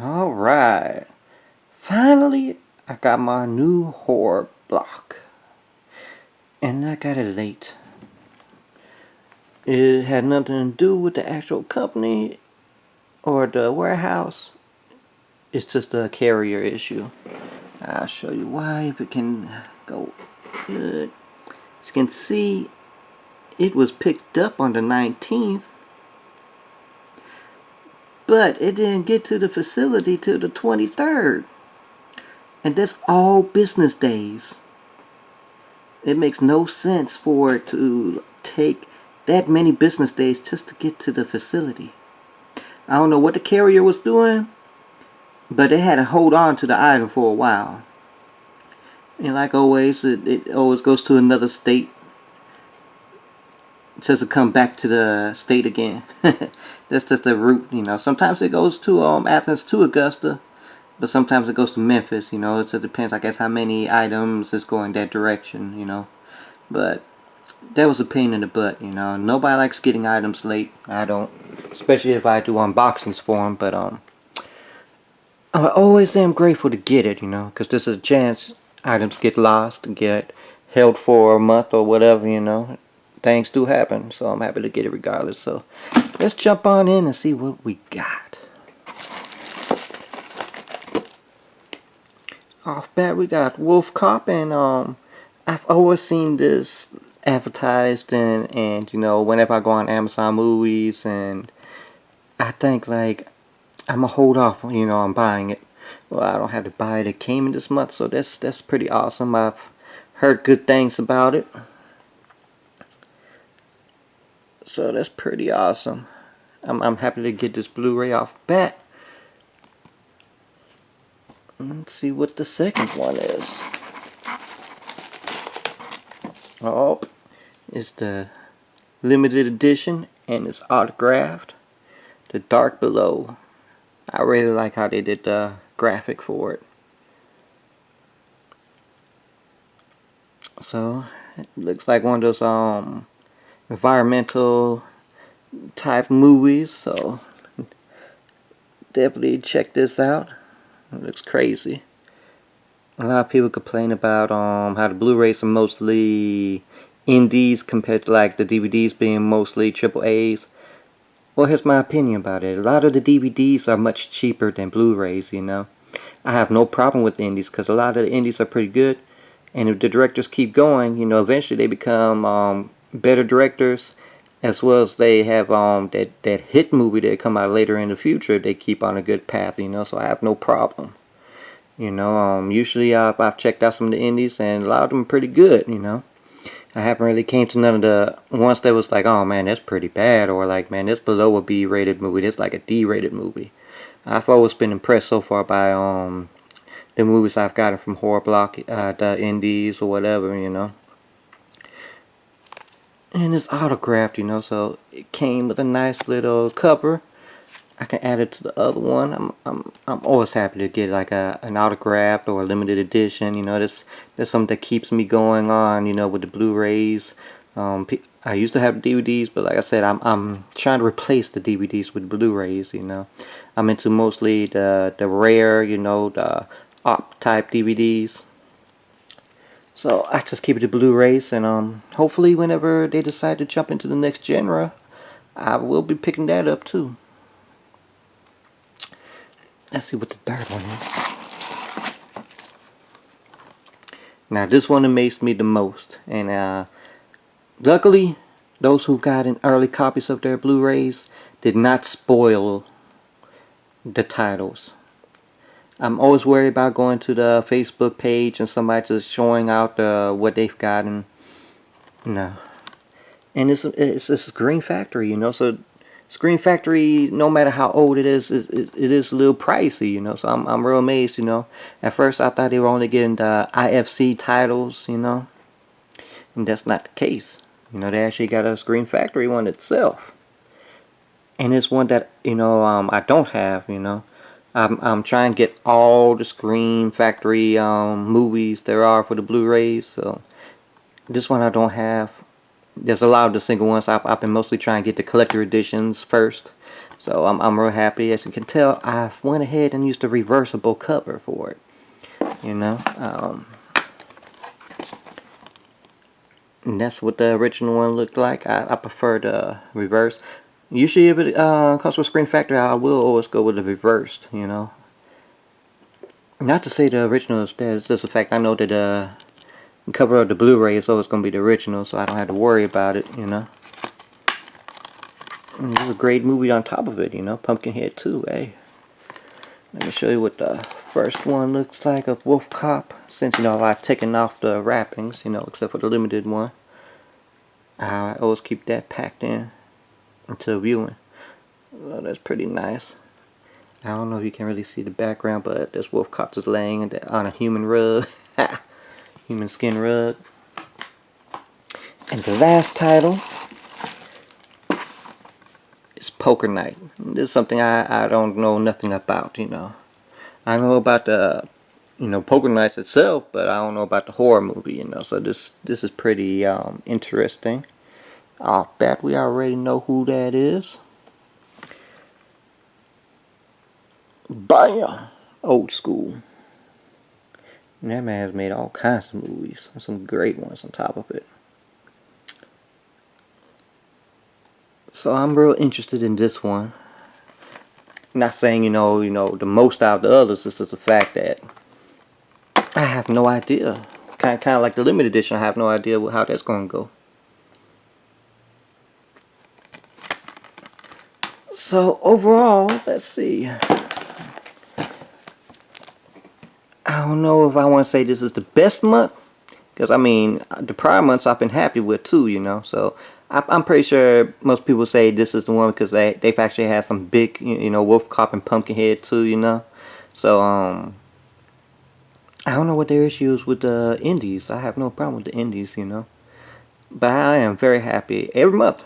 Alright, finally I got my new horror block, and I got it late. It had nothing to do with the actual company or the warehouse. It's just a carrier issue. I'll show you why if it can go good. As you can see, it was picked up on the 19th, but it didn't get to the facility till the 23rd. And that's all business days. It makes no sense for it to take that many business days just to get to the facility. I don't know what the carrier was doing, but they had to hold on to the item for a while. And like always, it always goes to another state just to come back to the state again. That's just the route, you know. Sometimes it goes to Athens to Augusta, but sometimes it goes to Memphis, you know. It just depends, I guess, how many items is going that direction, you know. But that was a pain in the butt, you know. Nobody likes getting items late. I don't, especially if I do unboxings for them. But I always am grateful to get it, you know, because there's a chance items get lost and get held for a month or whatever, you know. Things do happen, so I'm happy to get it regardless. So let's jump on in and see what we got. Off bat, we got Wolf Cop, and I've always seen this advertised and you know, whenever I go on Amazon Movies, and I think like I'm gonna hold off, you know, on buying it. Well, I don't have to buy it. It came in this month, so that's pretty awesome. I've heard good things about it, so that's pretty awesome. I'm happy to get this Blu-ray off bat. Let's see what the second one is. Oh, it's the limited edition, and it's autographed. The Dark Below. I really like how they did the graphic for it. So it looks like one of those environmental type movies, so definitely check this out. It looks crazy. A lot of people complain about how the Blu-rays are mostly indies compared to like the DVDs being mostly AAAs. Well, here's my opinion about it. A lot of the DVDs are much cheaper than Blu-rays, you know. I have no problem with the indies because a lot of the indies are pretty good, and if the directors keep going, you know, eventually they become better directors, as well as they have that hit movie that come out later in the future if they keep on a good path, you know. So I have no problem, you know. Usually I've checked out some of the indies, and a lot of them are pretty good, you know. I haven't really came to none of the ones that was like, oh man, that's pretty bad, or like, man, this below a B-rated movie, this like a D-rated movie. I've always been impressed so far by the movies I've gotten from Horror Block, the indies or whatever, you know. And it's autographed, you know, so it came with a nice little cover. I can add it to the other one. I'm always happy to get like an autographed or a limited edition. You know, that's something that keeps me going on. You know, with the Blu-rays. I used to have DVDs, but like I said, I'm trying to replace the DVDs with Blu-rays. You know, I'm into mostly the rare, you know, the op type DVDs. So I just keep it to Blu-rays, and hopefully whenever they decide to jump into the next genre, I will be picking that up too. Let's see what the third one is. Now this one amazed me the most, and luckily those who got in early copies of their Blu-rays did not spoil the titles. I'm always worried about going to the Facebook page and somebody just showing out what they've gotten. No. And it's a Screen Factory, you know, so Screen Factory, no matter how old it is a little pricey, you know. So I'm real amazed, you know. At first I thought they were only getting the IFC titles, you know, and that's not the case. You know, they actually got a Screen Factory one itself, and it's one that, you know, I don't have, you know. I'm trying to get all the Screen Factory movies there are for the Blu-rays, so this one I don't have. There's a lot of the single ones. I've been mostly trying to get the collector editions first, So I'm real happy. As you can tell, I went ahead and used a reversible cover for it. You know, and that's what the original one looked like. I prefer the reverse. Usually if it comes with Scream Factory, I will always go with the reversed, you know. Not to say the original is dead, it's just the fact I know that the cover of the Blu-ray is always going to be the original, so I don't have to worry about it, you know. And this is a great movie on top of it, you know. Pumpkinhead 2, hey. Let me show you what the first one looks like of Wolf Cop. Since, you know, I've taken off the wrappings, you know, except for the limited one. I always keep that packed in until viewing. Oh, that's pretty nice. I don't know if you can really see the background, but this Wolf Cop is laying on a human rug. Human skin rug. And the last title is Poker Night. This is something I don't know nothing about, you know. I know about the, you know, Poker Nights itself, but I don't know about the horror movie, you know. So this is pretty interesting. I'll bet we already know who that is. Bam! Old school. And that man has made all kinds of movies. Some great ones on top of it. So I'm real interested in this one. Not saying, you know, the most out of the others. It's just the fact that I have no idea. Kind of like the limited edition. I have no idea how that's going to go. So overall, let's see. I don't know if I want to say this is the best month, because I mean the prior months I've been happy with too, you know. So I'm pretty sure most people say this is the one because they've actually had some big, you know, Wolf Cop and Pumpkinhead too, you know. So I don't know what their issue is with the indies. I have no problem with the indies, you know. But I am very happy every month.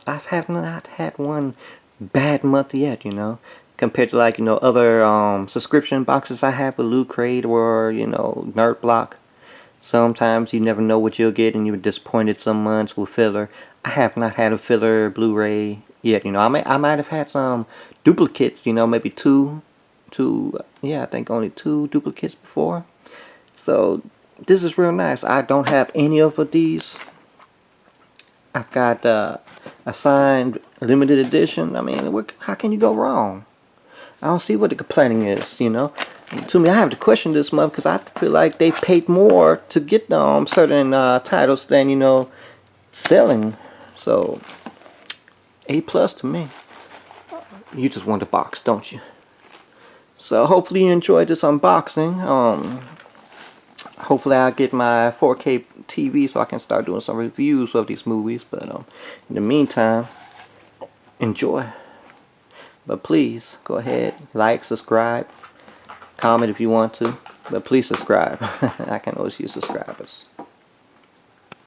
I have not had one bad month yet, you know. Compared to, like, you know, other subscription boxes I have with Loot Crate or, you know, Nerd Block. Sometimes you never know what you'll get and you're disappointed some months with filler. I have not had a filler Blu-ray yet, you know. I might have had some duplicates, you know, maybe two, yeah, I think only 2 duplicates before. So this is real nice. I don't have any of these. I've got a signed limited edition. I mean, how can you go wrong? I don't see what the complaining is, you know. To me, I have to question this month because I feel like they paid more to get certain titles than, you know, selling. So, A+ to me. You just want the box, don't you? So, hopefully you enjoyed this unboxing. Hopefully I'll get my 4K TV so I can start doing some reviews of these movies. But in the meantime, enjoy. But please, go ahead, like, subscribe, comment if you want to. But please subscribe. I can always use subscribers.